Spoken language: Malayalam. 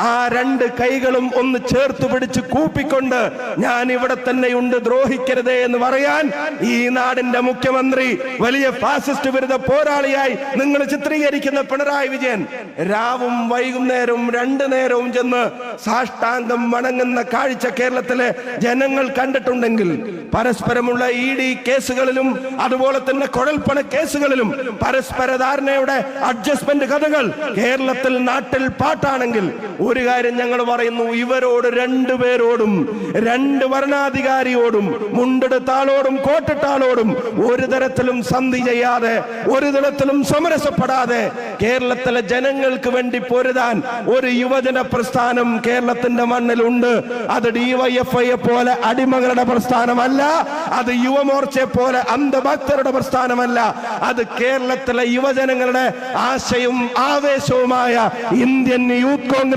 ആ രണ്ട് കൈകളും ഒന്ന് ചേർത്ത് പിടിച്ച് കൂപ്പിക്കൊണ്ട് ഞാൻ ഇവിടെ തന്നെയുണ്ട്, ദ്രോഹിക്കരുതേ എന്ന് പറയാൻ ഈ നാടിന്റെ മുഖ്യമന്ത്രി വലിയ ഫാസിസ്റ്റ് വിരുദ്ധ പോരാളിയായി നിങ്ങൾ ചിത്രീകരിക്കുന്ന പിണറായി വിജയൻ രാവും വൈകുന്നേരവും രണ്ടു നേരവും ചെന്ന് സാഷ്ടാംഗം വണങ്ങുന്ന കാഴ്ച കേരളത്തിലെ ജനങ്ങൾ കണ്ടിട്ടുണ്ടെങ്കിൽ പരസ്പരമുള്ള ED കേസുകളിലും അതുപോലെ തന്നെ കുഴൽപ്പണ കേസുകളിലും പരസ്പര ധാരണയുടെ അഡ്ജസ്റ്റ്മെന്റ് കഥകൾ കേരളത്തിൽ നാട്ടിൽ പാട്ടാണെങ്കിൽ ഒരു കാര്യം ഞങ്ങൾ പറയുന്നു, ഇവരോട് രണ്ടുപേരോടും, രണ്ട് ഭരണാധികാരിയോടും, മുണ്ടെടുത്താളോടും കോട്ടിട്ടാളോടും ഒരു തരത്തിലും സന്ധി ചെയ്യാതെ, ഒരു തരത്തിലും സമരസപ്പെടാതെ കേരളത്തിലെ ജനങ്ങൾക്ക് വേണ്ടി പൊരുതാൻ ഒരു യുവജന പ്രസ്ഥാനം കേരളത്തിന്റെ മണ്ണിലുണ്ട്. അത് DYFI പോലെ അടിമകളുടെ പ്രസ്ഥാനമല്ല, അത് യുവമോർച്ചയെ പോലെ അന്ധഭക്തരുടെ പ്രസ്ഥാനമല്ല, അത് കേരളത്തിലെ യുവജനങ്ങളുടെ ആശയും ആവേശവുമായ ഇന്ത്യൻ യൂത്ത് കോൺഗ്രസ്